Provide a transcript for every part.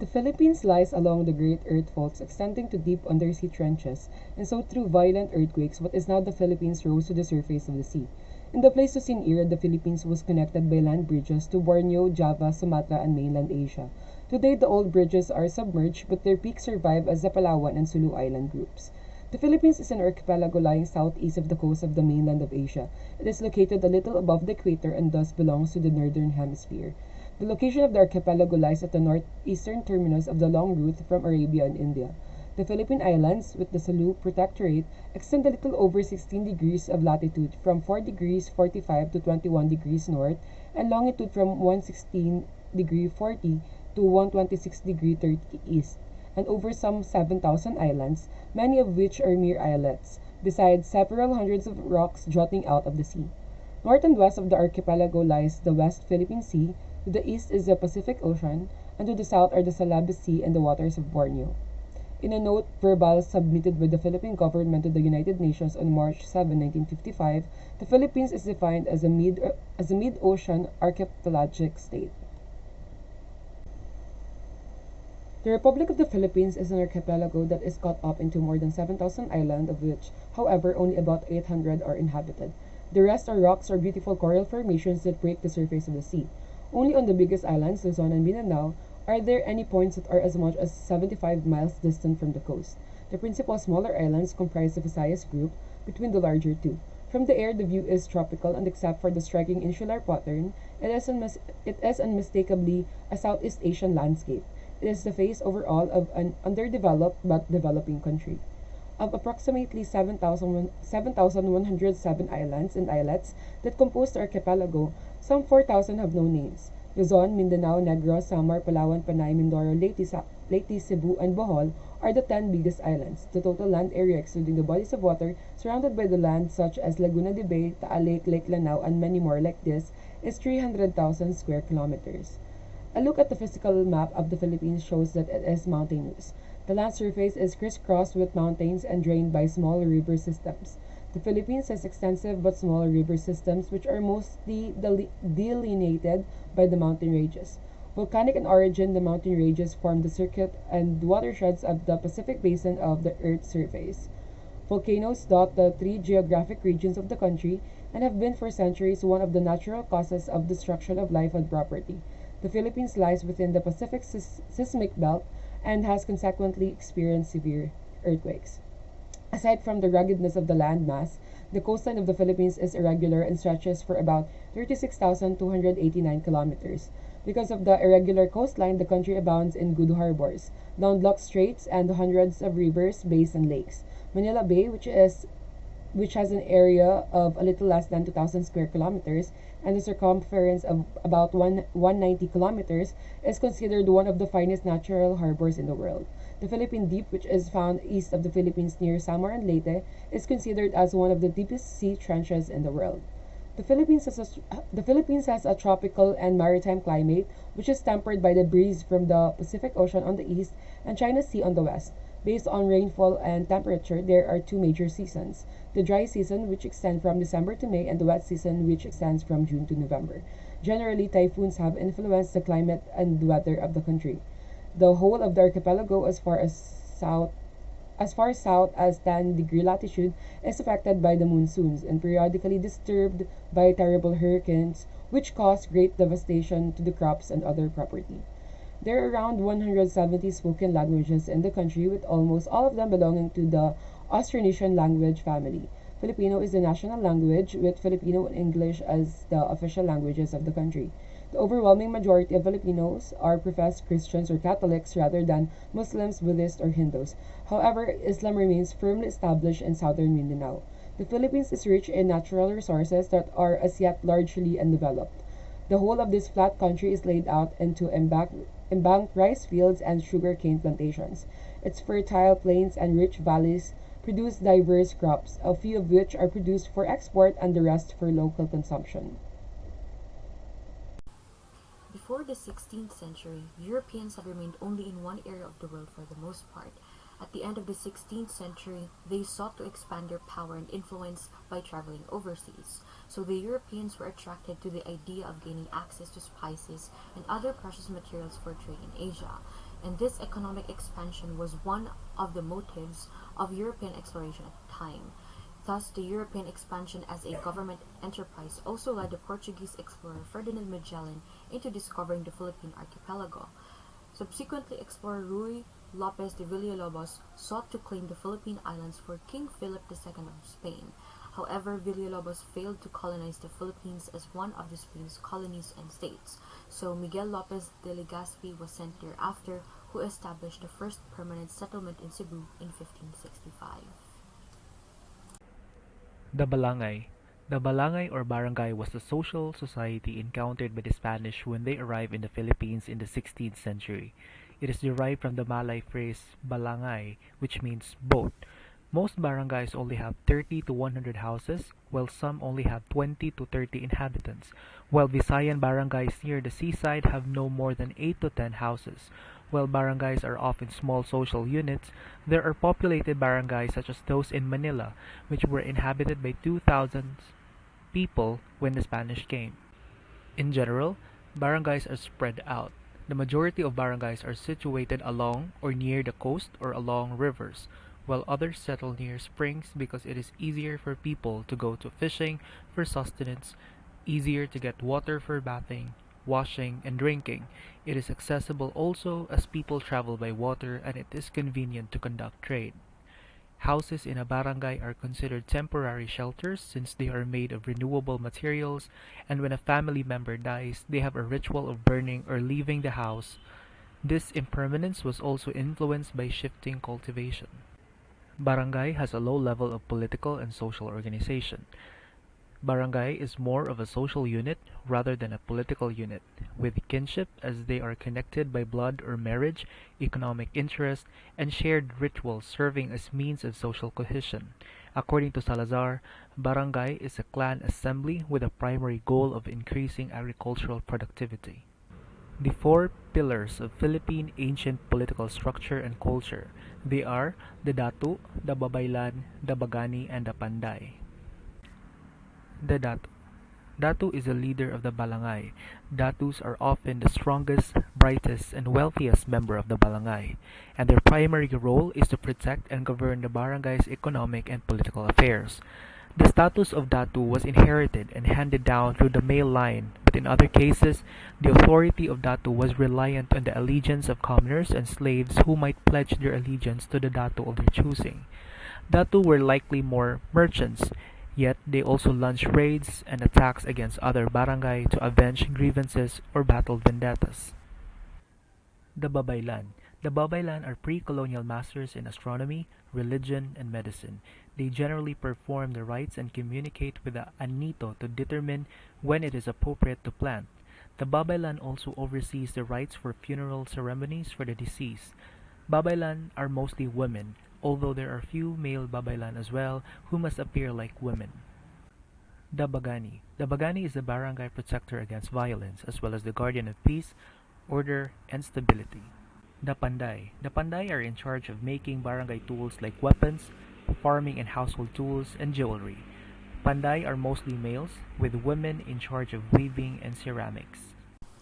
The Philippines lies along the Great Earth Faults extending to deep undersea trenches, and so through violent earthquakes what is now the Philippines rose to the surface of the sea. In the Pleistocene era, the Philippines was connected by land bridges to Borneo, Java, Sumatra, and mainland Asia. Today, the old bridges are submerged, but their peaks survive as the Palawan and Sulu Island groups. The Philippines is an archipelago lying southeast of the coast of the mainland of Asia. It is located a little above the equator and thus belongs to the northern hemisphere. The location of the archipelago lies at the northeastern terminus of the long route from Arabia and India. The Philippine Islands, with the Sulu Protectorate, extend a little over 16 degrees of latitude from 4 degrees 45 to 21 degrees north and longitude from 116 degree 40 to 126 degree 30 east, and over some 7,000 islands, many of which are mere islets, besides several hundreds of rocks jutting out of the sea. North and west of the archipelago lies the West Philippine Sea, to the east is the Pacific Ocean, and to the south are the Salabis Sea and the waters of Borneo. In a note verbal submitted by the Philippine government to the United Nations on March 7, 1955, the Philippines is defined as a mid-ocean archipelagic state. The Republic of the Philippines is an archipelago that is cut up into more than 7,000 islands, of which, however, only about 800 are inhabited. The rest are rocks or beautiful coral formations that break the surface of the sea. Only on the biggest islands, Luzon and Mindanao, are there any points that are as much as 75 miles distant from the coast. The principal smaller islands comprise the Visayas group between the larger two. From the air, the view is tropical, and except for the striking insular pattern, it is unmistakably a Southeast Asian landscape. It is the face overall of an underdeveloped but developing country. Of approximately 7,107 islands and islets that compose the archipelago, some 4,000 have no names. Luzon, Mindanao, Negros, Samar, Palawan, Panay, Mindoro, Leyte, Cebu, and Bohol are the 10 biggest islands. The total land area, excluding the bodies of water surrounded by the land such as Laguna de Bay, Taal Lake, Lake Lanao, and many more like this, is 300,000 square kilometers. A look at the physical map of the Philippines shows that it is mountainous. The land surface is crisscrossed with mountains and drained by small river systems. The Philippines has extensive but small river systems which are mostly delineated by the mountain ranges. Volcanic in origin, the mountain ranges form the circuit and watersheds of the Pacific Basin of the Earth's surface. Volcanoes dot the three geographic regions of the country and have been for centuries one of the natural causes of destruction of life and property. The Philippines lies within the Pacific seismic belt and has consequently experienced severe earthquakes. Aside from the ruggedness of the land mass, the coastline of the Philippines is irregular and stretches for about 36,289 kilometers. Because of the irregular coastline, the country abounds in good harbors, landlocked straits, and hundreds of rivers, bays, and lakes. Manila Bay, which has an area of a little less than 2,000 square kilometers and a circumference of about 190 kilometers, is considered one of the finest natural harbors in the world. The Philippine Deep, which is found east of the Philippines near Samar and Leyte, is considered as one of the deepest sea trenches in the world. The Philippines has a tropical and maritime climate, which is tempered by the breeze from the Pacific Ocean on the east and China Sea on the west. Based on rainfall and temperature, there are two major seasons: the dry season, which extends from December to May, and the wet season, which extends from June to November. Generally, typhoons have influenced the climate and weather of the country. The whole of the archipelago, as far south as 10-degree latitude, is affected by the monsoons and periodically disturbed by terrible hurricanes, which cause great devastation to the crops and other property. There are around 170 spoken languages in the country, with almost all of them belonging to the Austronesian language family. Filipino is the national language, with Filipino and English as the official languages of the country. The overwhelming majority of Filipinos are professed Christians or Catholics rather than Muslims, Buddhists, or Hindus. However, Islam remains firmly established in southern Mindanao. The Philippines is rich in natural resources that are as yet largely undeveloped. The whole of this flat country is laid out into embanked rice fields and sugarcane plantations. Its fertile plains and rich valleys produce diverse crops, a few of which are produced for export and the rest for local consumption. Before the 16th century, Europeans had remained only in one area of the world for the most part. At the end of the 16th century, they sought to expand their power and influence by traveling overseas. So the Europeans were attracted to the idea of gaining access to spices and other precious materials for trade in Asia. and this economic expansion was one of the motives of European exploration at the time. Thus, the European expansion as a government enterprise also led the Portuguese explorer Ferdinand Magellan into discovering the Philippine archipelago. Subsequently, explorer Ruy Lopez de Villalobos sought to claim the Philippine Islands for King Philip II of Spain. However, Villalobos failed to colonize the Philippines as one of the Spain's colonies and states, so Miguel Lopez de Legazpi was sent thereafter, who established the first permanent settlement in Cebu in 1565. The Balangay. The Balangay or barangay was the social society encountered by the Spanish when they arrived in the Philippines in the 16th century. It is derived from the Malay phrase balangay, which means boat. Most barangays only have 30 to 100 houses, while some only have 20 to 30 inhabitants, while Visayan barangays near the seaside have no more than 8 to 10 houses. While barangays are often small social units, there are populated barangays such as those in Manila, which were inhabited by 2,000 people when the Spanish came. In general, barangays are spread out. The majority of barangays are situated along or near the coast or along rivers, while others settle near springs because it is easier for people to go to fishing for sustenance, easier to get water for bathing, washing, and drinking. It is accessible also as people travel by water and it is convenient to conduct trade. Houses in a barangay are considered temporary shelters since they are made of renewable materials, and when a family member dies, they have a ritual of burning or leaving the house. This impermanence was also influenced by shifting cultivation. Barangay has a low level of political and social organization. Barangay is more of a social unit rather than a political unit, with kinship as they are connected by blood or marriage, economic interest, and shared rituals serving as means of social cohesion. According to Salazar, barangay is a clan assembly with a primary goal of increasing agricultural productivity. The four pillars of Philippine ancient political structure and culture. They are the Datu, the Babaylan, the Bagani, and the Panday. The Datu. Datu is the leader of the Balangay. Datus are often the strongest, brightest, and wealthiest member of the Balangay, and their primary role is to protect and govern the barangay's economic and political affairs. The status of Datu was inherited and handed down through the male line, but in other cases, the authority of Datu was reliant on the allegiance of commoners and slaves who might pledge their allegiance to the Datu of their choosing. Datu were likely more merchants, yet they also launched raids and attacks against other barangay to avenge grievances or battle vendettas. The Babaylan. The Babaylan are pre-colonial masters in astronomy, religion, and medicine. They generally perform the rites and communicate with the Anito to determine when it is appropriate to plant. The Babaylan also oversees the rites for funeral ceremonies for the deceased. Babaylan are mostly women, although there are few male Babaylan as well who must appear like women. The Bagani. The Bagani is the barangay protector against violence as well as the guardian of peace, order, and stability. The Panday. The Panday are in charge of making barangay tools like weapons, farming and household tools, and jewelry. Panday are mostly males, with women in charge of weaving and ceramics.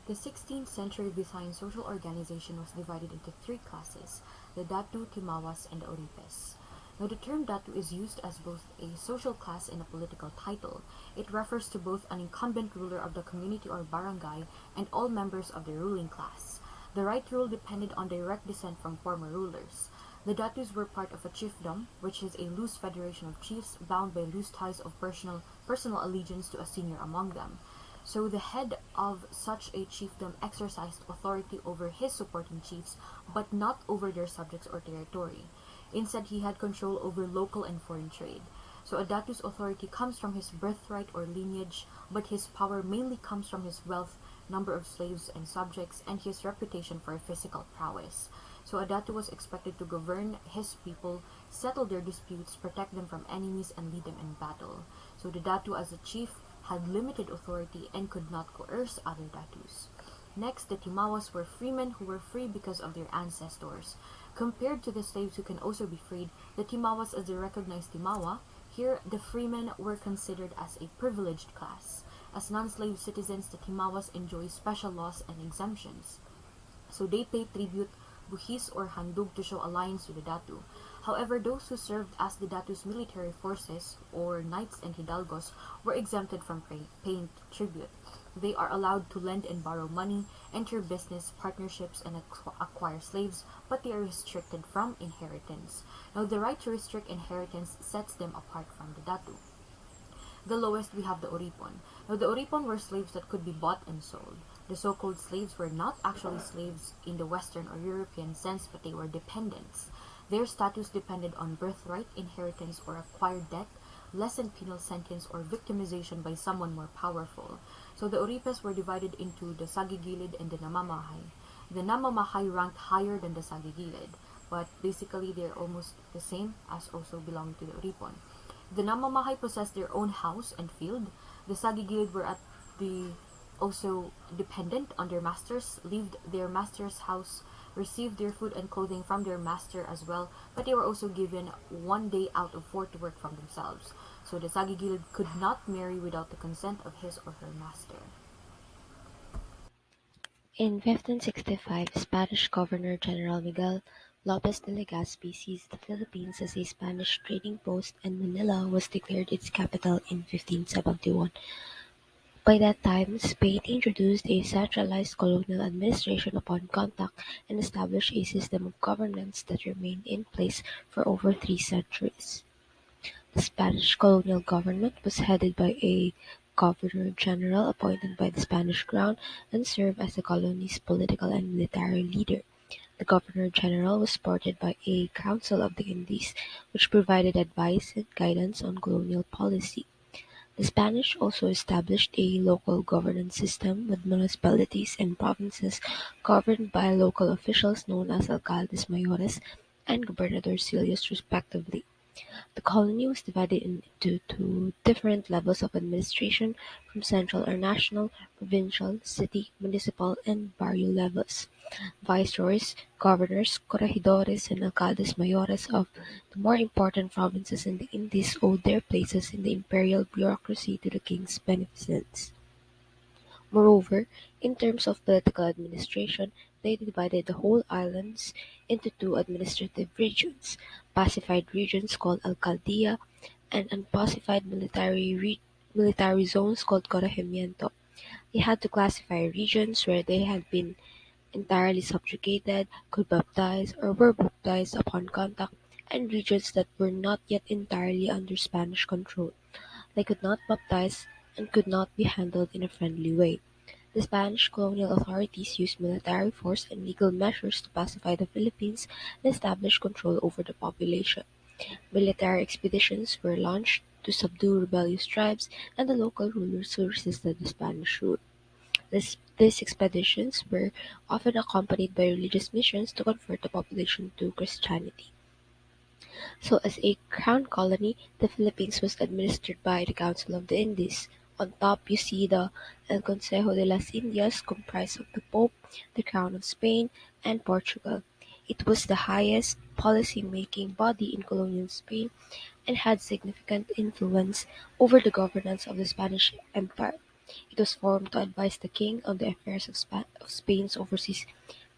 The 16th century Visayan social organization was divided into three classes, the Datu, Timawas, and the Oripes. Now the term Datu is used as both a social class and a political title. It refers to both an incumbent ruler of the community or barangay and all members of the ruling class. The right rule depended on direct descent from former rulers. The Datus were part of a chiefdom, which is a loose federation of chiefs bound by loose ties of personal allegiance to a senior among them. So the head of such a chiefdom exercised authority over his supporting chiefs, but not over their subjects or territory. Instead, he had control over local and foreign trade. So a Datu's authority comes from his birthright or lineage, but his power mainly comes from his wealth, number of slaves and subjects, and his reputation for physical prowess. So a Datu was expected to govern his people, settle their disputes, protect them from enemies, and lead them in battle. So the Datu as a chief had limited authority and could not coerce other Datus. Next, the Timawas were freemen who were free because of their ancestors. Compared to the slaves who can also be freed, the Timawas as the recognized Timawa, here the freemen were considered as a privileged class. As non-slave citizens, the Timawas enjoy special laws and exemptions. So they pay tribute, buhis or handog to show alliance with the Datu. However, those who served as the Datu's military forces, or knights and hidalgos, were exempted from paying tribute. They are allowed to lend and borrow money, enter business partnerships, and acquire slaves, but they are restricted from inheritance. Now, the right to restrict inheritance sets them apart from the Datu. The lowest, we have the Oripon. Now, the Oripon were slaves that could be bought and sold. The so-called slaves were not actually slaves in the Western or European sense, but they were dependents. Their status depended on birthright, inheritance, or acquired debt, lessened penal sentence, or victimization by someone more powerful. So the Oripes were divided into the Sagigilid and the Namamahay. The Namamahay ranked higher than the Sagigilid, but basically they're almost the same as also belonging to the Oripon. The Namamahay possessed their own house and field. The Sagigilid were at the also dependent on their masters, lived their master's house, received their food and clothing from their master as well, but they were also given 1 day out of 4 to work from themselves. So the Sagigilid could not marry without the consent of his or her master. In 1565, Spanish Governor-General Miguel Lopez de Legazpi seized the Philippines as a Spanish trading post, and Manila was declared its capital in 1571. By that time, Spain introduced a centralized colonial administration upon contact and established a system of governance that remained in place for over 3 centuries. The Spanish colonial government was headed by a governor-general appointed by the Spanish crown and served as the colony's political and military leader. The governor-general was supported by a Council of the Indies, which provided advice and guidance on colonial policy. The Spanish also established a local governance system with municipalities and provinces governed by local officials known as alcaldes mayores and gobernadorcillos respectively. The colony was divided into two different levels of administration from central or national, provincial, city, municipal, and barrio levels. Viceroys, governors, corregidores, and alcaldes mayores of the more important provinces in the Indies owed their places in the imperial bureaucracy to the king's beneficence. Moreover, in terms of political administration, they divided the whole islands into two administrative regions: pacified regions called alcaldía and unpacified military zones called corregimiento. They had to classify regions where they had been entirely subjugated, could baptize, or were baptized upon contact, and regions that were not yet entirely under Spanish control. They could not baptize and could not be handled in a friendly way. The Spanish colonial authorities used military force and legal measures to pacify the Philippines and establish control over the population. Military expeditions were launched to subdue rebellious tribes and the local rulers who resisted the Spanish rule. These expeditions were often accompanied by religious missions to convert the population to Christianity. So as a crown colony, the Philippines was administered by the Council of the Indies. On top you see the El Consejo de las Indias, comprised of the Pope, the Crown of Spain, and Portugal. It was the highest policy-making body in colonial Spain and had significant influence over the governance of the Spanish Empire. It was formed to advise the king on the affairs of Spain's overseas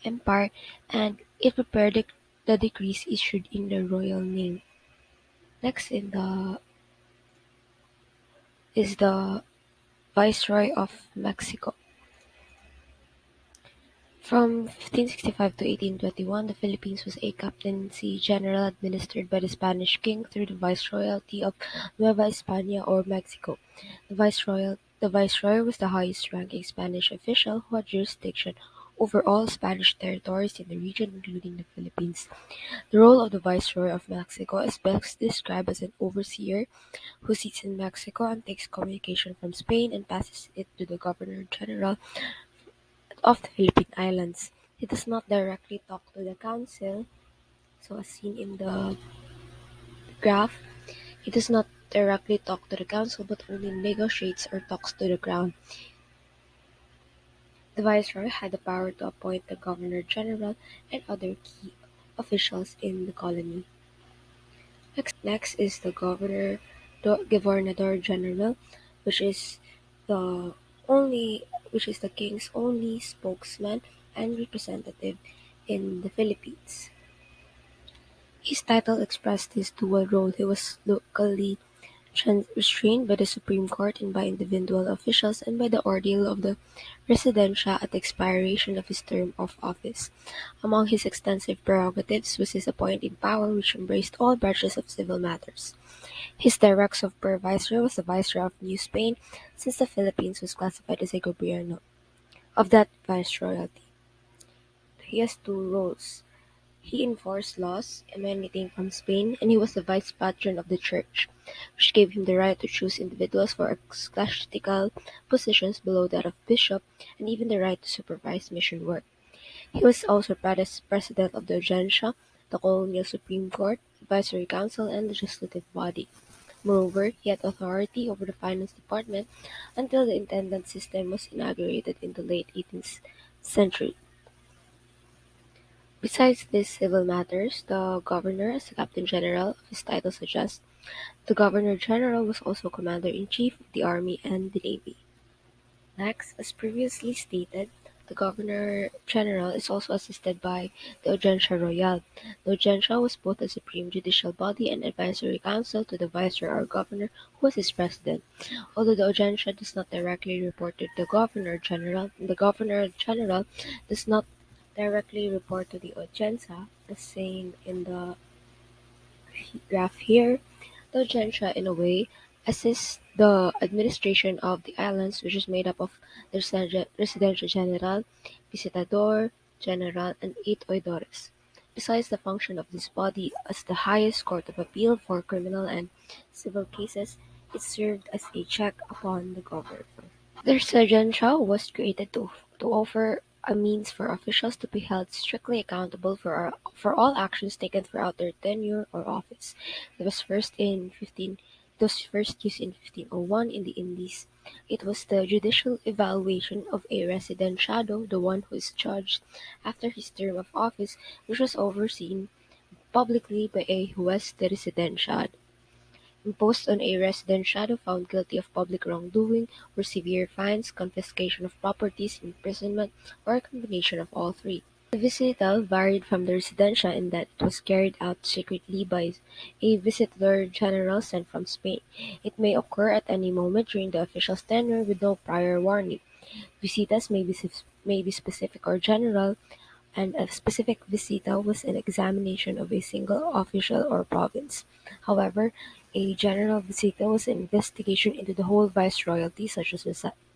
empire, and it prepared the decrees issued in the royal name. Next in the is the Viceroy of Mexico. From 1565 to 1821, the Philippines was a captaincy general administered by the Spanish king through the Viceroyalty of Nueva España or Mexico. The Viceroy was the highest-ranking Spanish official who had jurisdiction over all Spanish territories in the region, including the Philippines. The role of the Viceroy of Mexico is best described as an overseer who sits in Mexico and takes communication from Spain and passes it to the Governor-General of the Philippine Islands. He does not directly talk to the Council, so as seen in the graph, he does not directly talk to the Council but only negotiates or talks to the Crown. The Viceroy had the power to appoint the Governor-General and other key officials in the colony. Next is the Governador-General, which is the which is the king's only spokesman and representative in the Philippines. His title expressed his dual role. He was locally restrained by the Supreme Court and by individual officials and by the ordeal of the residencia at the expiration of his term of office. Among his extensive prerogatives was his appointing power, which embraced all branches of civil matters. His direct supervisor was the Viceroy of New Spain, since the Philippines was classified as a gobierno of that viceroyalty. He has two roles. He enforced laws emanating from Spain, and he was the vice patron of the Church, which gave him the right to choose individuals for ecclesiastical positions below that of bishop, and even the right to supervise mission work. He was also president of the Audiencia, the colonial Supreme Court, advisory council, and legislative body. Moreover, he had authority over the finance department until the intendant system was inaugurated in the late 18th century. Besides these civil matters, the governor, as the captain general of his title suggests, the governor-general was also commander-in-chief of the army and the navy. Next, as previously stated, the governor-general is also assisted by the Audiencia Royal. The Audiencia was both a supreme judicial body and advisory council to the viceroy or governor, who was his president. Although the Audiencia does not directly report to the governor-general does not directly report to the Audiencia, as seen in the graph here. The Audiencia, in a way, assists the administration of the islands, which is made up of the Residencia General, Visitador General, and 8 oidores. Besides the function of this body as the highest court of appeal for criminal and civil cases, it served as a check upon the governor. The Regentia was created to offer a means for officials to be held strictly accountable for all actions taken throughout their tenure or office. It was first used in 1501 in the Indies. It was the judicial evaluation of a residentiado, the one who is judged after his term of office, which was overseen publicly by a juez de residencia imposed on a residentiado found guilty of public wrongdoing, were severe fines, confiscation of properties, imprisonment, or a combination of all three. The visital varied from the residencia in that it was carried out secretly by a visitor general sent from Spain. It may occur at any moment during the official's tenure with no prior warning. Visitas may be specific or general, and a specific visita was an examination of a single official or province. However, a general visita was an investigation into the whole viceroyalty, such as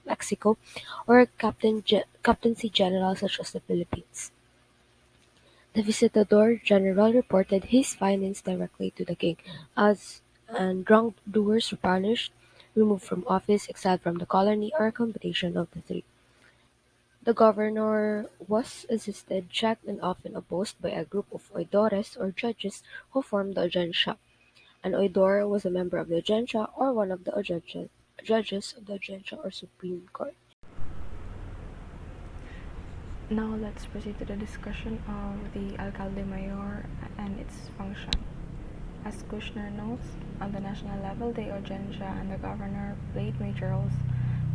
Mexico, or a captaincy general, such as the Philippines. The Visitador General reported his findings directly to the king, as and wrongdoers were punished, removed from office, exiled from the colony, or a combination of the three. The governor was assisted, checked, and often opposed by a group of oidores or judges who formed the audiencia. An oidor was a member of the audiencia or one of the judges of the audiencia or Supreme Court. Now let's proceed to the discussion of the Alcalde Mayor and its function. As Kushner notes, on the national level, the audiencia and the governor played major roles.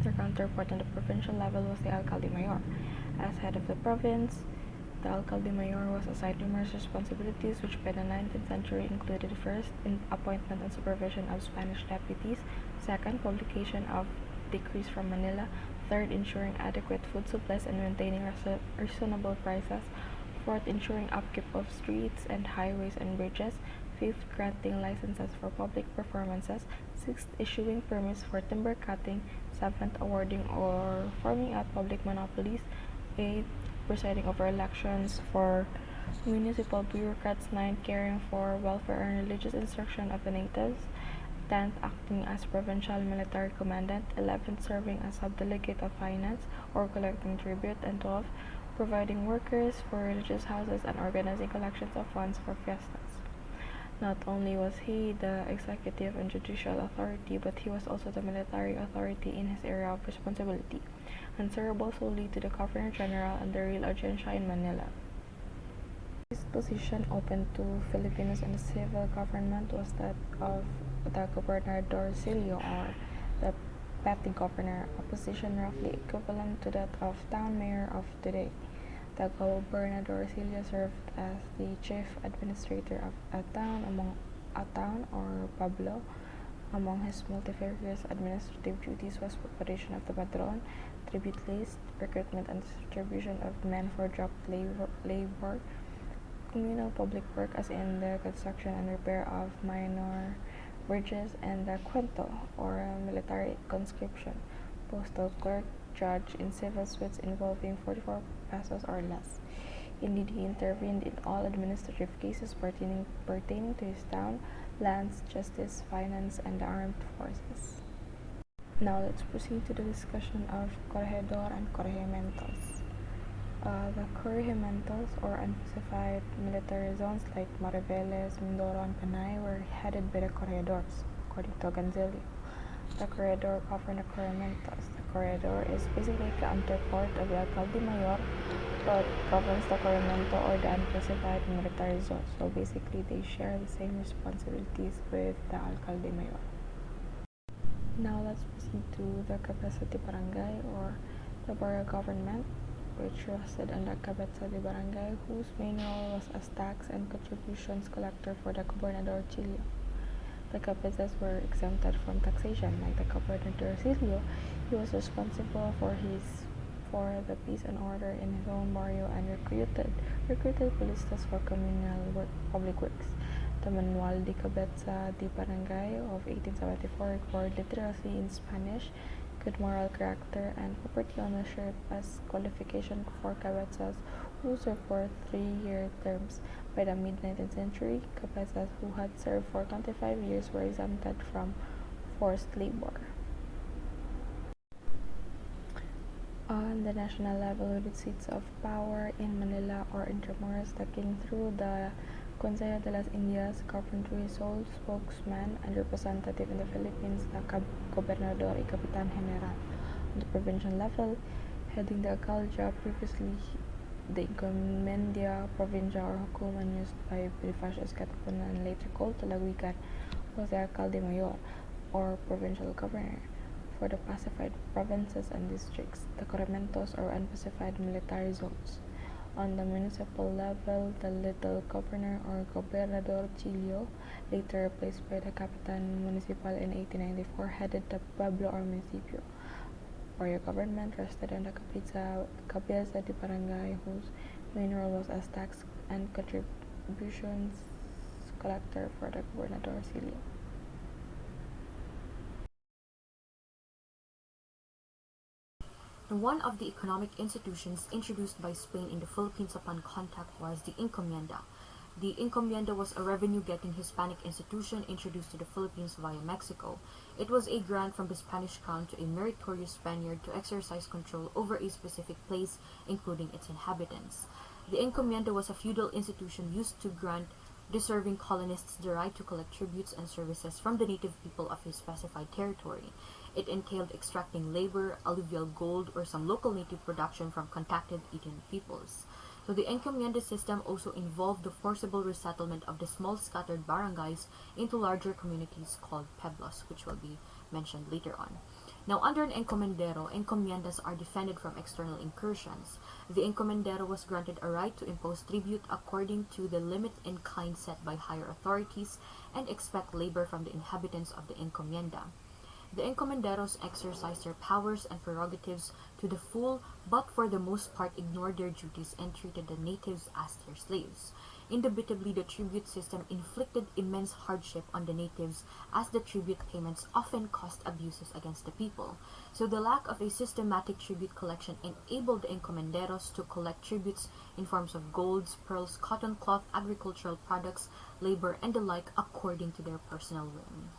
Their counterpart on the provincial level was the Alcalde Mayor. As head of the province, the Alcalde Mayor was assigned numerous responsibilities which by the 19th century included first, appointment and supervision of Spanish deputies, second, publication of decrees from Manila, third, ensuring adequate food supplies and maintaining reasonable prices, fourth, ensuring upkeep of streets and highways and bridges, fifth, granting licenses for public performances, sixth, issuing permits for timber cutting, seventh, awarding or forming out public monopolies, eighth, presiding over elections for municipal bureaucrats, ninth, caring for welfare and religious instruction of the natives, 10th, acting as provincial military commandant, 11th, serving as subdelegate of finance or collecting tribute, and 12th, providing workers for religious houses and organizing collections of funds for fiestas. Not only was he the executive and judicial authority, but he was also the military authority in his area of responsibility, answerable solely to the Governor-General and the real audiencia in Manila. His position open to Filipinos in the civil government was that of the Gobernadorcillo, or the petty governor, a position roughly equivalent to that of town mayor of today. The gobernadorcillo served as the chief administrator of a town or pueblo. Among his multifarious administrative duties was preparation of the padron, tribute list, recruitment and distribution of men for dropped labor, communal public work as in the construction and repair of minor bridges, and the cuento, or military conscription, postal clerk, judge in civil suits involving 44 pesos or less. Indeed, he intervened in all administrative cases pertaining to his town, lands, justice, finance, and the armed forces. Now let's proceed to the discussion of corregidor and corregimientos. The corregimientos, or unspecified military zones like Mariveles, Mindoro, and Panay, were headed by the corregidors, according to Agoncillo. The corregidor governed the corregimientos. The corregidor is basically the counterpart of the alcalde mayor, but governs the corregimiento or the unspecified military zone. So basically, they share the same responsibilities with the alcalde mayor. Now let's proceed to the cabeza de barangay, or the borough government, which rested on the cabeza de barangay, whose main role was as tax and contributions collector for the gobernadorcillo. The cabezas were exempted from taxation. Like the gobernadorcillo, he was responsible for the peace and order in his own barrio and recruited polistas for public works. The Manual de Cabeza de Barangay of 1874 recorded literacy in Spanish, good moral character, and property ownership as qualification for cabezas who served for 3-year terms. By the mid-19th century, cabezas who had served for 25 years were exempted from forced labor. On the national level, with its seats of power in Manila or Intramuros, the king, through the Consejo de las Indias, governed through his sole spokesman and representative in the Philippines, the Gobernador y Capitan General. On the provincial level, heading the alcaldía, previously the Encomienda Provincia or Hukuman used by Bonifacio's Katipunan and later called Talawigan, was the alcalde mayor or provincial governor. For the pacified provinces and districts, the corregimientos or unpacified military zones. On the municipal level, the little governor or gobernadorcillo, later replaced by the capitan municipal in 1894, headed the pueblo or municipio. Barrio government rested on the cabeza de barangay, whose main role was as tax and contributions collector for the gobernadorcillo. One of the economic institutions introduced by Spain in the Philippines upon contact was the encomienda. The encomienda was a revenue-getting Hispanic institution introduced to the Philippines via Mexico. It was a grant from the Spanish crown to a meritorious Spaniard to exercise control over a specific place, including its inhabitants. The encomienda was a feudal institution used to grant deserving colonists the right to collect tributes and services from the native people of a specified territory. It entailed extracting labor, alluvial gold, or some local native production from contacted Indian peoples. So the encomienda system also involved the forcible resettlement of the small scattered barangays into larger communities called pueblos, which will be mentioned later on. Now, under an encomendero, encomiendas are defended from external incursions. The encomendero was granted a right to impose tribute according to the limit in kind set by higher authorities and expect labor from the inhabitants of the encomienda. The encomenderos exercised their powers and prerogatives to the full, but for the most part ignored their duties and treated the natives as their slaves. Indubitably, the tribute system inflicted immense hardship on the natives, as the tribute payments often caused abuses against the people. So the lack of a systematic tribute collection enabled the encomenderos to collect tributes in forms of golds, pearls, cotton cloth, agricultural products, labor, and the like according to their personal whim.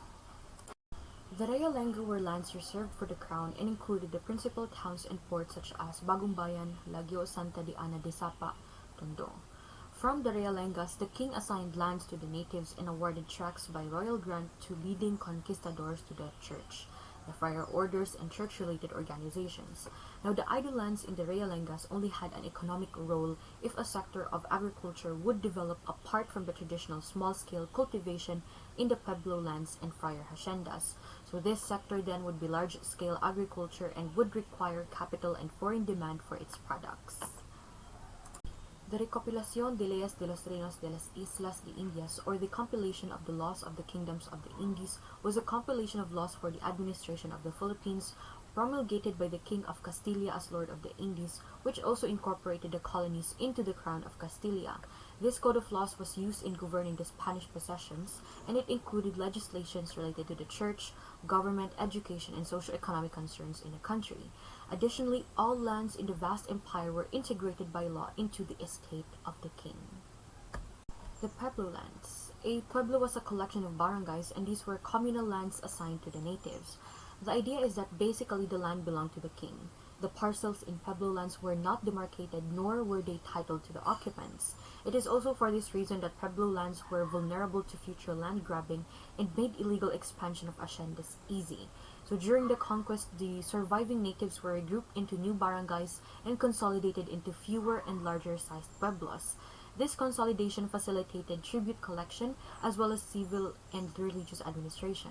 The Realengo were lands reserved for the crown and included the principal towns and ports such as Bagumbayan, Lagyo, Santa de Ana de Sapa, Tondo. From the Realengas, the king assigned lands to the natives and awarded tracts by royal grant to leading conquistadors to the church, the friar orders, and church-related organizations. Now, the idle lands in the Realengas only had an economic role if a sector of agriculture would develop apart from the traditional small-scale cultivation in the pueblo lands and friar haciendas. So this sector then would be large-scale agriculture and would require capital and foreign demand for its products. The Recopilación de Leyes de los Reinos de las Islas de Indias, or the compilation of the laws of the kingdoms of the Indies, was a compilation of laws for the administration of the Philippines, promulgated by the King of Castilla as Lord of the Indies, which also incorporated the colonies into the Crown of Castilla. This code of laws was used in governing the Spanish possessions, and it included legislations related to the church, government, education, and socio-economic concerns in the country. Additionally, all lands in the vast empire were integrated by law into the estate of the king. The Pueblo lands. A pueblo was a collection of barangays, and these were communal lands assigned to the natives. The idea is that basically the land belonged to the king. The parcels in Pueblo lands were not demarcated, nor were they titled to the occupants. It is also for this reason that Pueblo lands were vulnerable to future land grabbing and made illegal expansion of haciendas easy. So during the conquest, the surviving natives were regrouped into new barangays and consolidated into fewer and larger sized pueblos. This consolidation facilitated tribute collection as well as civil and religious administration.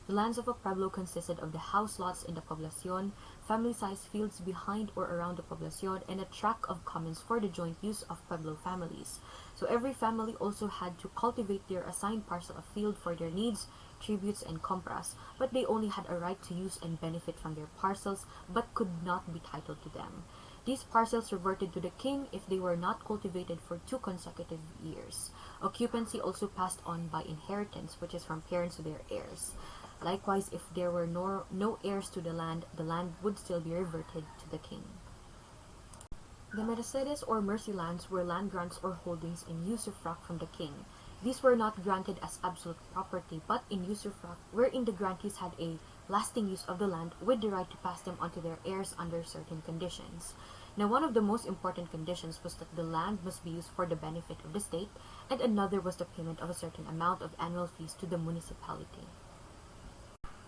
The lands of a pueblo consisted of the house lots in the poblacion, family-sized fields behind or around the poblacion, and a tract of commons for the joint use of pueblo families. So every family also had to cultivate their assigned parcel of field for their needs, tributes, and compras, but they only had a right to use and benefit from their parcels, but could not be titled to them. These parcels reverted to the king if they were not cultivated for 2 consecutive years. Occupancy also passed on by inheritance, which is from parents to their heirs. Likewise, if there were no heirs to the land would still be reverted to the king. The Mercedes or mercy lands were land grants or holdings in usufruct from the king. These were not granted as absolute property, but in usufruct, wherein the grantees had a lasting use of the land with the right to pass them on to their heirs under certain conditions. Now, one of the most important conditions was that the land must be used for the benefit of the state, and another was the payment of a certain amount of annual fees to the municipality.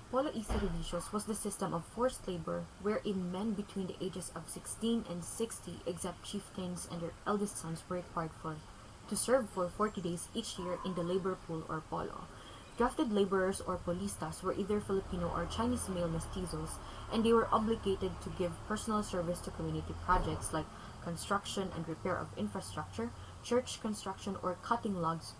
Polo y servicios was the system of forced labor wherein men between the ages of 16 and 60, except chieftains and their eldest sons, were required to serve for 40 days each year in the labor pool or polo. Drafted laborers or polistas were either Filipino or Chinese male mestizos, and they were obligated to give personal service to community projects like construction and repair of infrastructure, church construction, or cutting logs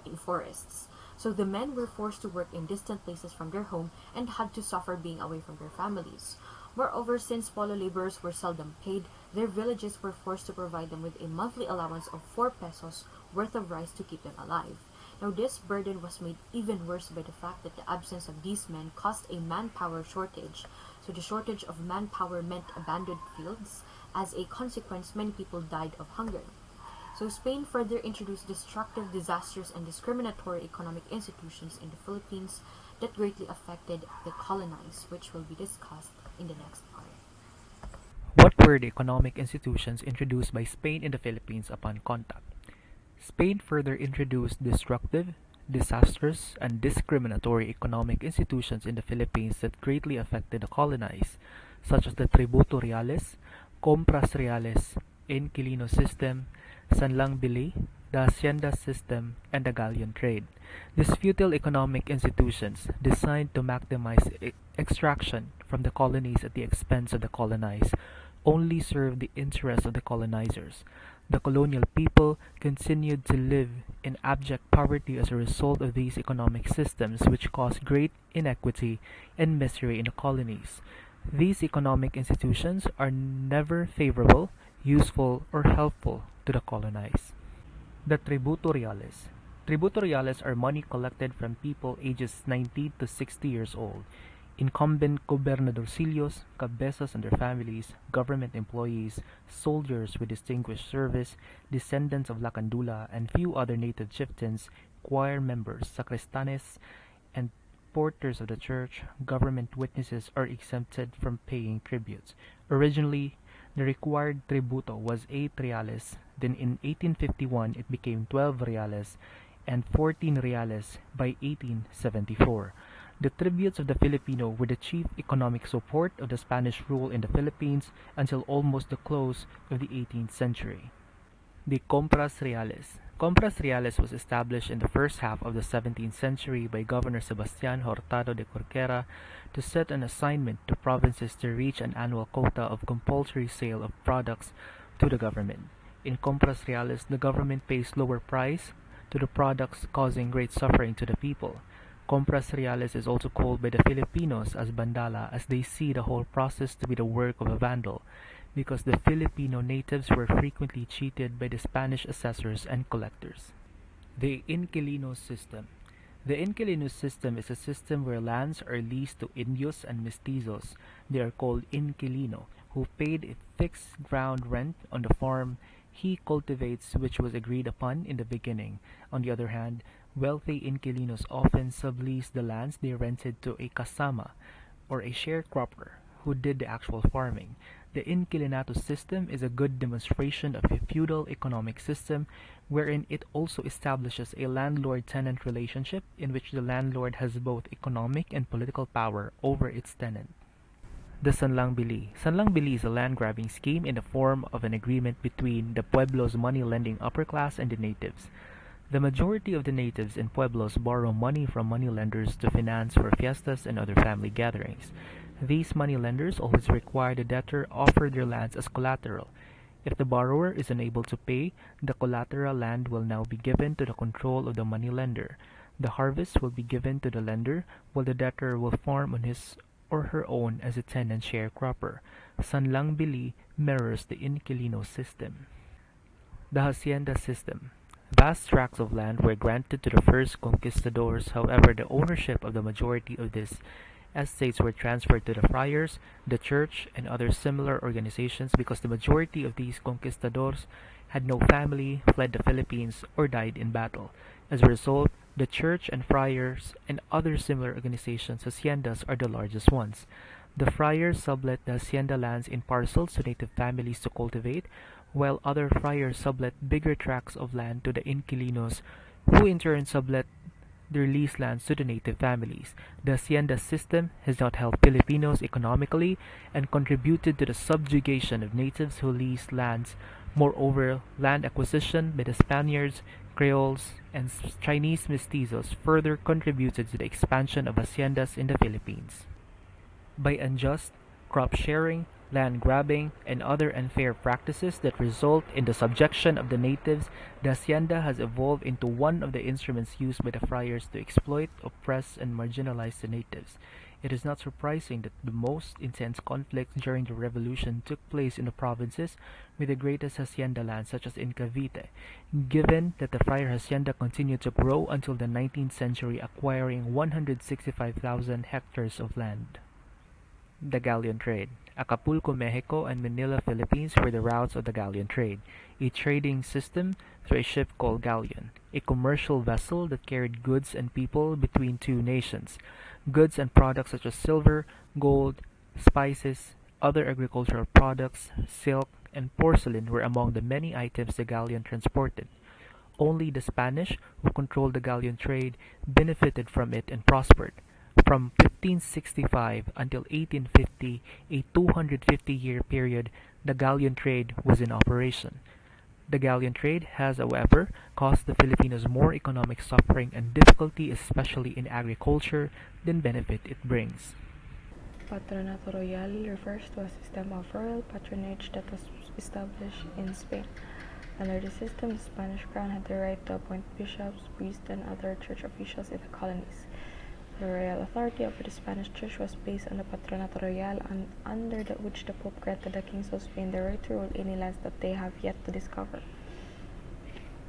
in forests. So the men were forced to work in distant places from their home and had to suffer being away from their families. Moreover, since polo laborers were seldom paid, their villages were forced to provide them with a monthly allowance of 4 pesos worth of rice to keep them alive. Now, this burden was made even worse by the fact that the absence of these men caused a manpower shortage. So the shortage of manpower meant abandoned fields. As a consequence, many people died of hunger. So Spain further introduced destructive, disastrous, and discriminatory economic institutions in the Philippines that greatly affected the colonized, which will be discussed in the next part. What were the economic institutions introduced by Spain in the Philippines upon contact? Spain further introduced destructive, disastrous, and discriminatory economic institutions in the Philippines that greatly affected the colonized, such as the Tributo Reales, Compras Reales, Inquilino system, Sanlang Bili, the Hacienda system, and the galleon trade. These futile economic institutions, designed to maximize extraction from the colonies at the expense of the colonized, only served the interests of the colonizers. The colonial people continued to live in abject poverty as a result of these economic systems, which caused great inequity and misery in the colonies. These economic institutions are never favorable, useful, or helpful to the colonized. The Tributo Reales. Tributo Reales are money collected from people ages 19 to 60 years old. Incumbent gobernadorcillos, cabezas and their families, government employees, soldiers with distinguished service, descendants of Lacandula, and few other native chieftains, choir members, sacristanes, and porters of the church, government witnesses are exempted from paying tributes. Originally, the required tributo was 8 reales, then in 1851 it became 12 reales and 14 reales by 1874. The tributes of the Filipino were the chief economic support of the Spanish rule in the Philippines until almost the close of the 18th century. The Compras Reales. Compras Reales was established in the first half of the 17th century by Governor Sebastian Hurtado de Corquera to set an assignment to provinces to reach an annual quota of compulsory sale of products to the government. In compras reales, the government pays lower price to the products, causing great suffering to the people. Compras reales is also called by the Filipinos as bandala, as they see the whole process to be the work of a vandal, because the Filipino natives were frequently cheated by the Spanish assessors and collectors. The Inquilino system. The Inquilino system is a system where lands are leased to Indios and Mestizos. They are called Inquilino, who paid a fixed ground rent on the farm he cultivates, which was agreed upon in the beginning. On the other hand, wealthy Inquilinos often sublease the lands they rented to a kasama, or a sharecropper, who did the actual farming. The inquilinato system is a good demonstration of a feudal economic system wherein it also establishes a landlord-tenant relationship in which the landlord has both economic and political power over its tenant. The Sanlangbili. Sanlangbili is a land-grabbing scheme in the form of an agreement between the Pueblo's money-lending upper class and the natives. The majority of the natives in Pueblos borrow money from moneylenders to finance for fiestas and other family gatherings. These moneylenders always require the debtor offer their lands as collateral. If the borrower is unable to pay, the collateral land will now be given to the control of the moneylender. The harvest will be given to the lender, while the debtor will farm on his or her own as a tenant sharecropper. Sanlangbili mirrors the inquilino system. The hacienda system. Vast tracts of land were granted to the first conquistadors. However, the ownership of the majority of these estates were transferred to the friars, the church, and other similar organizations because the majority of these conquistadors had no family, fled the Philippines, or died in battle. As a result, the church and friars and other similar organizations' haciendas are the largest ones. The friars sublet the hacienda lands in parcels to native families to cultivate, while other friars sublet bigger tracts of land to the inquilinos, who in turn sublet their leased lands to the native families. The hacienda system has not helped Filipinos economically and contributed to the subjugation of natives who leased lands. Moreover, land acquisition by the Spaniards, Creoles, and Chinese mestizos further contributed to the expansion of haciendas in the Philippines. By unjust crop sharing, land grabbing, and other unfair practices that result in the subjection of the natives, the hacienda has evolved into one of the instruments used by the friars to exploit, oppress, and marginalize the natives. It is not surprising that the most intense conflicts during the revolution took place in the provinces with the greatest hacienda lands, such as in Cavite, given that the friar hacienda continued to grow until the 19th century, acquiring 165,000 hectares of land. The galleon trade. Acapulco, Mexico, and Manila, Philippines were the routes of the galleon trade, a trading system through a ship called galleon, a commercial vessel that carried goods and people between two nations. Goods and products such as silver, gold, spices, other agricultural products, silk, and porcelain were among the many items the galleon transported. Only the Spanish, who controlled the galleon trade, benefited from it and prospered. From 1565 until 1850, a 250-year period, the galleon trade was in operation. The galleon trade has, however, caused the Filipinos more economic suffering and difficulty, especially in agriculture, than benefit it brings. Patronato Royal refers to a system of royal patronage that was established in Spain. Under the system, the Spanish crown had the right to appoint bishops, priests, and other church officials in the colonies. The royal authority over the Spanish church was based on the Patronato Royal, under which the Pope granted the kings of Spain the right to rule any lands that they have yet to discover,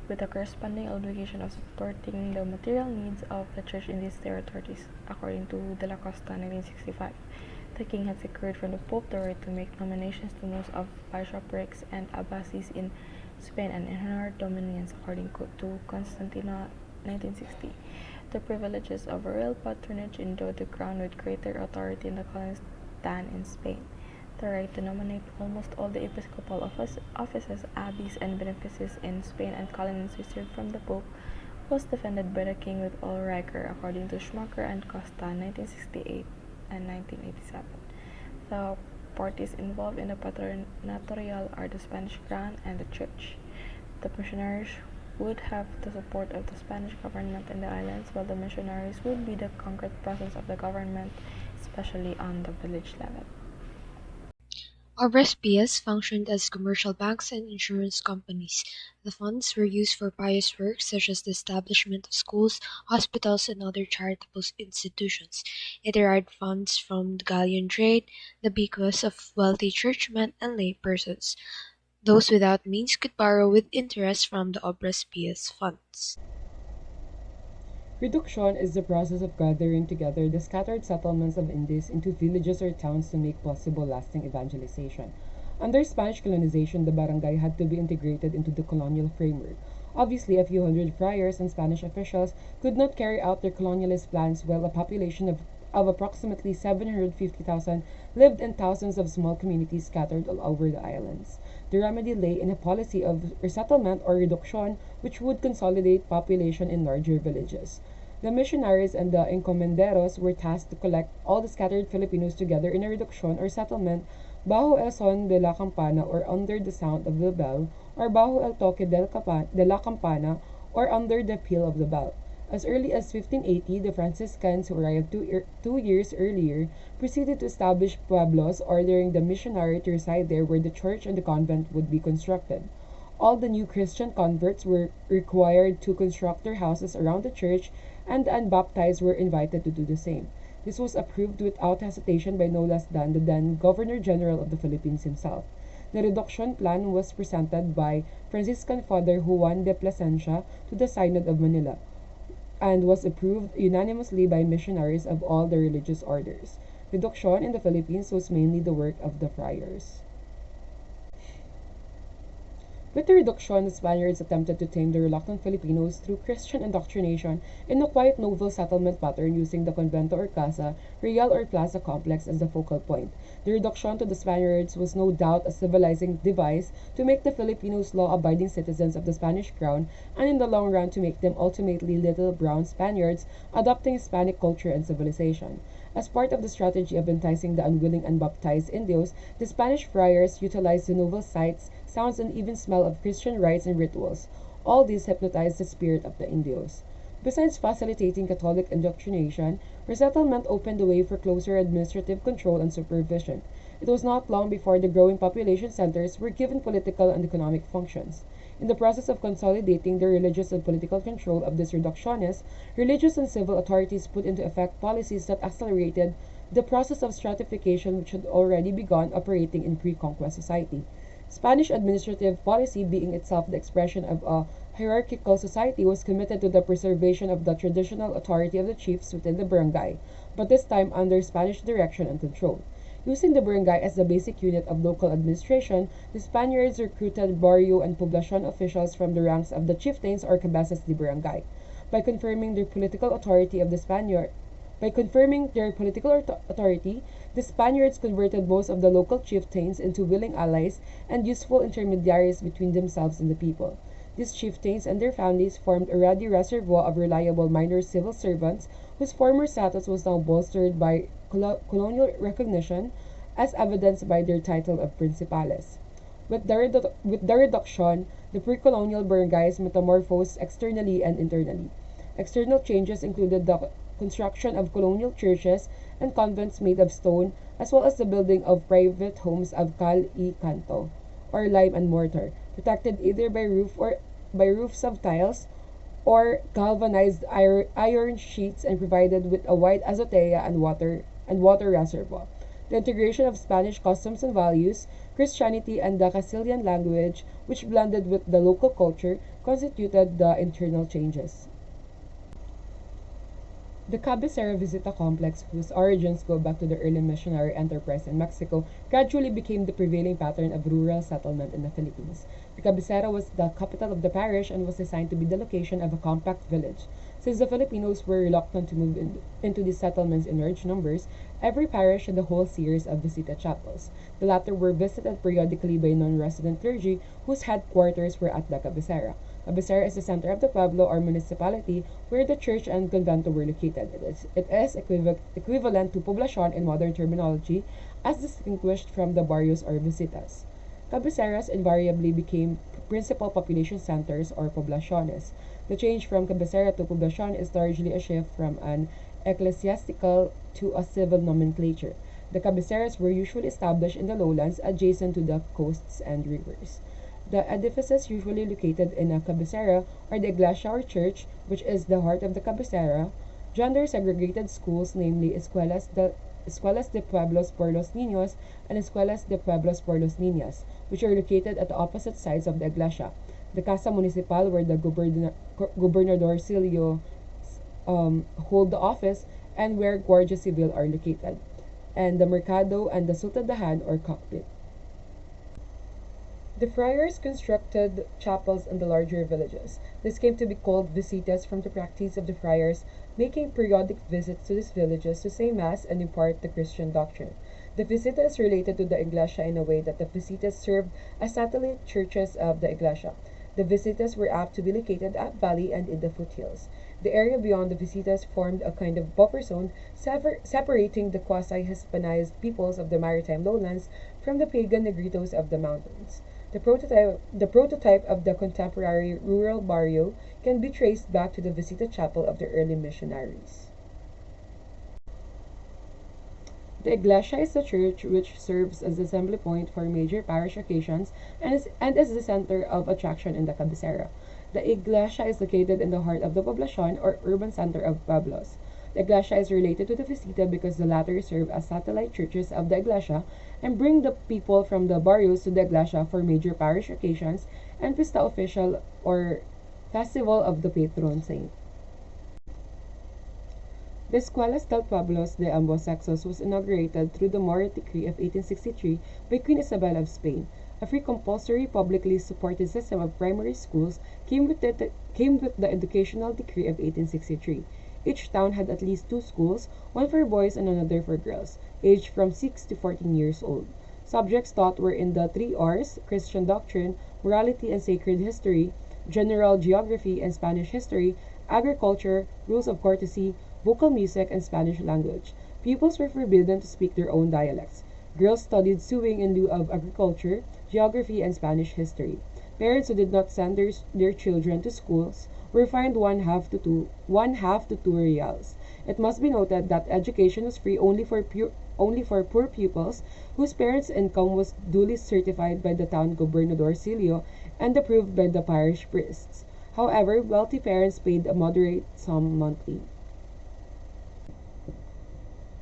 with the corresponding obligation of supporting the material needs of the church in these territories. According to De la Costa, 1965, the king had secured from the Pope the right to make nominations to most of bishoprics and abbacies in Spain and in her dominions, according to Constantino, 1960. The privileges of royal patronage endowed the crown with greater authority in the colonies than in Spain. The right to nominate almost all the episcopal offices, abbeys, and benefices in Spain and colonies received from the Pope was defended by the king with all rigor, according to Schumacher and Costa, 1968 and 1987. The parties involved in the Patronato Royal are the Spanish crown and the church. The missionaries would have the support of the Spanish government in the islands, while the missionaries would be the concrete presence of the government, especially on the village level. Obras Pias functioned as commercial banks and insurance companies. The funds were used for pious works such as the establishment of schools, hospitals, and other charitable institutions. It derived funds from the galleon trade, the bequests of wealthy churchmen and lay persons. Those without means could borrow with interest from the Obras Pias funds. Reduction is the process of gathering together the scattered settlements of Indies into villages or towns to make possible lasting evangelization. Under Spanish colonization, the barangay had to be integrated into the colonial framework. Obviously, a few hundred friars and Spanish officials could not carry out their colonialist plans while a population of approximately 750,000 lived in thousands of small communities scattered all over the islands. The remedy lay in a policy of resettlement or reduction which would consolidate population in larger villages. The missionaries and the encomenderos were tasked to collect all the scattered Filipinos together in a reduction or settlement bajo el son de la campana or under the sound of the bell, or bajo el toque de la campana or under the peal of the bell. As early as 1580, the Franciscans, who arrived 2 years earlier, proceeded to establish pueblos, ordering the missionary to reside there where the church and the convent would be constructed. All the new Christian converts were required to construct their houses around the church, and the unbaptized were invited to do the same. This was approved without hesitation by no less than the then Governor General of the Philippines himself. The reduction plan was presented by Franciscan Father Juan de Plasencia to the Synod of Manila, and was approved unanimously by missionaries of all the religious orders. Reduction in the Philippines was mainly the work of the friars. With the reduction, the Spaniards attempted to tame the reluctant Filipinos through Christian indoctrination in a quite novel settlement pattern using the convento or casa, real or plaza complex as the focal point. The reduction to the Spaniards was no doubt a civilizing device to make the Filipinos law-abiding citizens of the Spanish crown, and in the long run to make them ultimately little brown Spaniards adopting Hispanic culture and civilization. As part of the strategy of enticing the unwilling unbaptized Indios, the Spanish friars utilized the novel sights, sounds, and even smell of Christian rites and rituals. All these hypnotized the spirit of the Indios. Besides facilitating Catholic indoctrination, resettlement opened the way for closer administrative control and supervision. It was not long before the growing population centers were given political and economic functions. In the process of consolidating the religious and political control of these reductionists, religious and civil authorities put into effect policies that accelerated the process of stratification which had already begun operating in pre-conquest society. Spanish administrative policy, being itself the expression of a hierarchical society, was committed to the preservation of the traditional authority of the chiefs within the barangay, but this time under Spanish direction and control. Using the barangay as the basic unit of local administration, the Spaniards recruited barrio and poblacion officials from the ranks of the chieftains or cabezas de barangay. By confirming their political authority, the Spaniards converted most of the local chieftains into willing allies and useful intermediaries between themselves and the people. These chieftains and their families formed a ready reservoir of reliable minor civil servants whose former status was now bolstered by colonial recognition, as evidenced by their title of principales. With the reduction, the pre-colonial barangays metamorphosed externally and internally. External changes included the construction of colonial churches and convents made of stone, as well as the building of private homes of cal y canto, or lime and mortar, protected either by roofs of tiles or galvanized iron sheets, and provided with a wide azotea and water reservoir. The integration of Spanish customs and values, Christianity, and the Castilian language, which blended with the local culture, constituted the internal changes. The Cabecera Visita complex, whose origins go back to the early missionary enterprise in Mexico, gradually became the prevailing pattern of rural settlement in the Philippines. The Cabecera was the capital of the parish and was designed to be the location of a compact village. Since the Filipinos were reluctant to move into these settlements in large numbers, every parish had a whole series of visita chapels. The latter were visited periodically by non-resident clergy whose headquarters were at the Cabecera. Cabecera is the center of the pueblo or municipality where the church and convento were located. It is equivalent to poblacion in modern terminology, as distinguished from the barrios or visitas. Cabeceras invariably became principal population centers or poblaciones. The change from cabecera to poblacion is largely a shift from an ecclesiastical to a civil nomenclature. The cabeceras were usually established in the lowlands adjacent to the coasts and rivers. The edifices usually located in a cabecera are the iglesia or church, which is the heart of the cabecera, gender-segregated schools, namely Escuelas de Pueblos por los Niños and Escuelas de Pueblos por las Niñas, which are located at the opposite sides of the iglesia, the Casa Municipal, where the Gobernadorcillo hold the office and where Guardia Civil are located, and the Mercado and the Sultadahan or cockpit. The friars constructed chapels in the larger villages. This came to be called visitas from the practice of the friars making periodic visits to these villages to say mass and impart the Christian doctrine. The visita is related to the iglesia in a way that the visitas served as satellite churches of the iglesia. The visitas were apt to be located at valley and in the foothills. The area beyond the visitas formed a kind of buffer zone separating the quasi-Hispanized peoples of the maritime lowlands from the pagan negritos of the mountains. The prototype of the contemporary rural barrio can be traced back to the Visita Chapel of the early missionaries. The iglesia is the church which serves as the assembly point for major parish occasions and is the center of attraction in the cabecera. The iglesia is located in the heart of the poblacion or urban center of pueblos. The iglesia is related to the visita because the latter serve as satellite churches of the iglesia and bring the people from the barrios to the iglesia for major parish occasions and pista official or festival of the patron saint. The Escuelas del Pueblos de Ambos Sexos was inaugurated through the Moorish Decree of 1863 by Queen Isabel of Spain. A free compulsory publicly supported system of primary schools came with the Educational Decree of 1863. Each town had at least 2 schools, one for boys and another for girls, aged from 6 to 14 years old. Subjects taught were in the 3 R's, Christian doctrine, morality and sacred history, general geography and Spanish history, agriculture, rules of courtesy, vocal music, and Spanish language. Pupils were forbidden to speak their own dialects. Girls studied sewing in lieu of agriculture, geography, and Spanish history. Parents who did not send their children to schools were fined one half to 2 reals. It must be noted that education was free only for poor pupils whose parents' income was duly certified by the town gobernadorcillo and approved by the parish priests. However, wealthy parents paid a moderate sum monthly.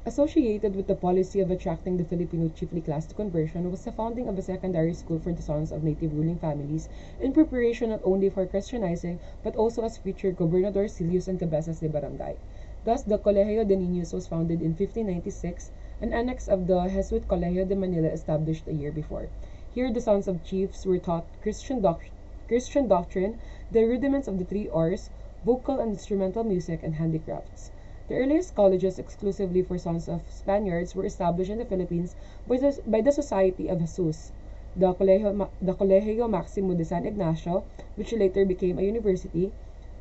Associated with the policy of attracting the Filipino chiefly class to conversion was the founding of a secondary school for the sons of native ruling families in preparation not only for Christianizing but also as future gobernadorcillos and cabezas de barangay. Thus, the Colegio de Niños was founded in 1596, an annex of the Jesuit Colegio de Manila established a year before. Here, the sons of chiefs were taught Christian doctrine, the rudiments of the 3 R's, vocal and instrumental music, and handicrafts. The earliest colleges exclusively for sons of Spaniards were established in the Philippines by the Society of Jesus, the Colegio Maximo de San Ignacio, which later became a university,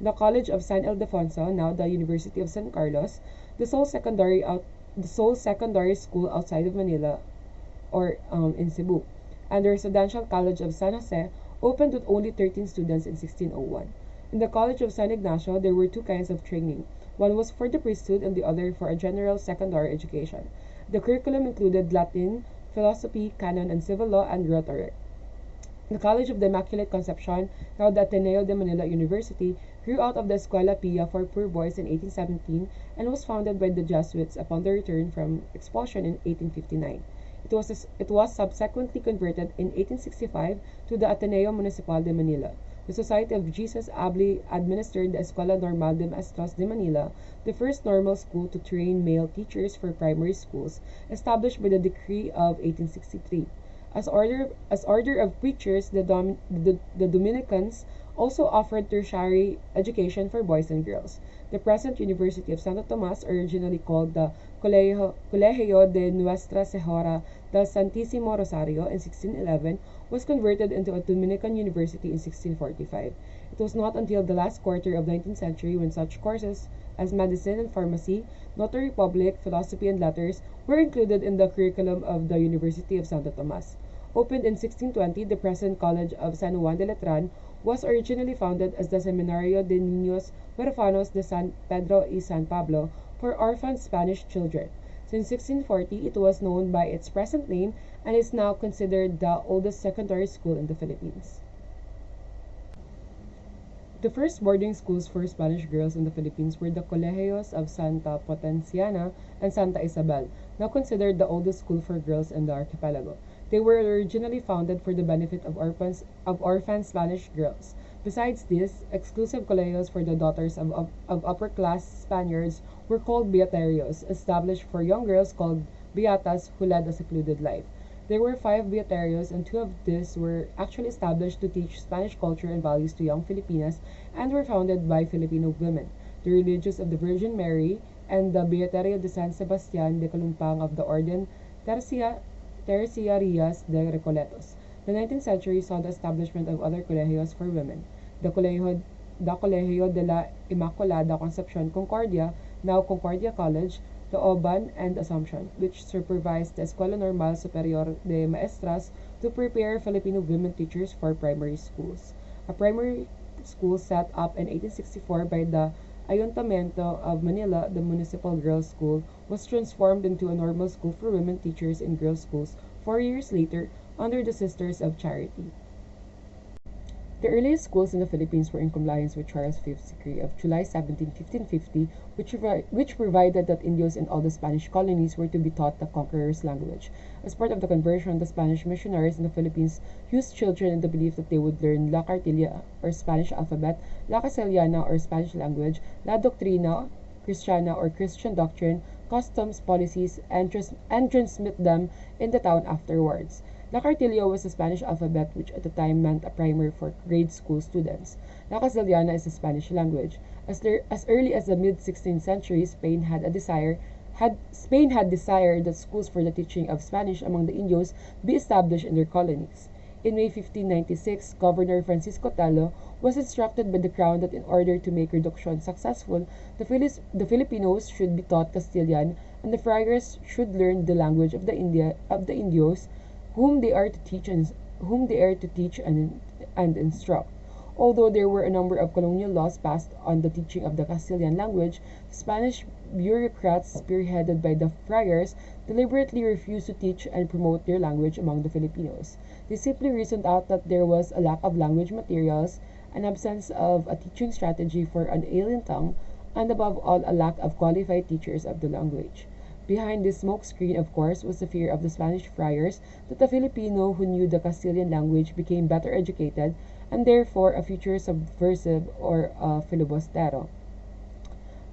the College of San Ildefonso, now the University of San Carlos, the sole secondary school outside of Manila or in Cebu, and the Residential College of San Jose, opened with only 13 students in 1601. In the College of San Ignacio, there were 2 kinds of training. One was for the priesthood and the other for a general secondary education. The curriculum included Latin, philosophy, canon and civil law, and rhetoric. The College of the Immaculate Conception, now the Ateneo de Manila University, grew out of the Escuela Pia for poor boys in 1817 and was founded by the Jesuits upon their return from expulsion in 1859. It was subsequently converted in 1865 to the Ateneo Municipal de Manila. The Society of Jesus ably administered the Escuela Normal de Maestros de Manila, the first normal school to train male teachers for primary schools, established by the Decree of 1863. As order of preachers, the Dominicans also offered tertiary education for boys and girls. The present University of Santo Tomas, originally called the Colegio de Nuestra Señora del Santísimo Rosario in 1611, was converted into a Dominican university in 1645. It was not until the last quarter of the 19th century when such courses as medicine and pharmacy, notary public, philosophy and letters were included in the curriculum of the University of Santo Tomas. Opened in 1620, the present College of San Juan de Letran was originally founded as the Seminario de Niños Huérfanos de San Pedro y San Pablo for orphan Spanish children. Since 1640, it was known by its present name and is now considered the oldest secondary school in the Philippines. The first boarding schools for Spanish girls in the Philippines were the colegios of Santa Potenciana and Santa Isabel, now considered the oldest school for girls in the archipelago. They were originally founded for the benefit of orphan Spanish girls. Besides this, exclusive colegios for the daughters of upper-class Spaniards were called beaterios, established for young girls called beatas who led a secluded life. There were 5 beaterios, and 2 of these were actually established to teach Spanish culture and values to young Filipinas and were founded by Filipino women, the Religious of the Virgin Mary, and the Beaterio de San Sebastian de Calumpang of the Orden Terciarias de Recoletos. The 19th century saw the establishment of other colegios for women. The Colegio de la Immaculada Concepcion Concordia, now Concordia College, the Oban, and Assumption, which supervised the Escuela Normal Superior de Maestras to prepare Filipino women teachers for primary schools. A primary school set up in 1864 by the Ayuntamiento of Manila, the Municipal Girls' School, was transformed into a normal school for women teachers in girls' schools 4 years later under the Sisters of Charity. The earliest schools in the Philippines were in compliance with Charles V's decree of July 17, 1550, which provided that Indios in all the Spanish colonies were to be taught the conqueror's language. As part of the conversion, the Spanish missionaries in the Philippines used children in the belief that they would learn La Cartilla, or Spanish alphabet, La Casillana, or Spanish language, La Doctrina, Christiana, or Christian doctrine, customs, policies, and transmit them in the town afterwards. La Cartilla was the Spanish alphabet, which at the time meant a primer for grade school students. La Casillana is the Spanish language. As early as the mid-16th century, Spain had desired that schools for the teaching of Spanish among the Indios be established in their colonies. In May 1596, Governor Francisco Tala was instructed by the Crown that in order to make reduction successful, the Filipinos should be taught Castilian, and the friars should learn the language of the Indios, whom they are to teach and instruct. Although there were a number of colonial laws passed on the teaching of the Castilian language, Spanish bureaucrats, spearheaded by the friars, deliberately refused to teach and promote their language among the Filipinos. They simply reasoned out that there was a lack of language materials, an absence of a teaching strategy for an alien tongue, and above all, a lack of qualified teachers of the language. Behind this smokescreen, of course, was the fear of the Spanish friars that a Filipino who knew the Castilian language became better educated and therefore a future subversive or a filibustero.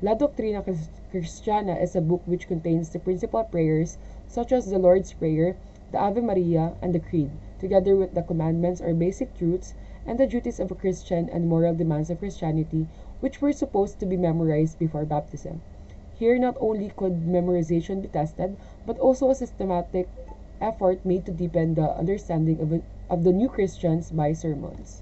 La Doctrina Christiana is a book which contains the principal prayers such as the Lord's Prayer, the Ave Maria, and the Creed, together with the commandments or basic truths and the duties of a Christian and moral demands of Christianity, which were supposed to be memorized before baptism. Here, not only could memorization be tested, but also a systematic effort made to deepen the understanding of the new Christians by sermons.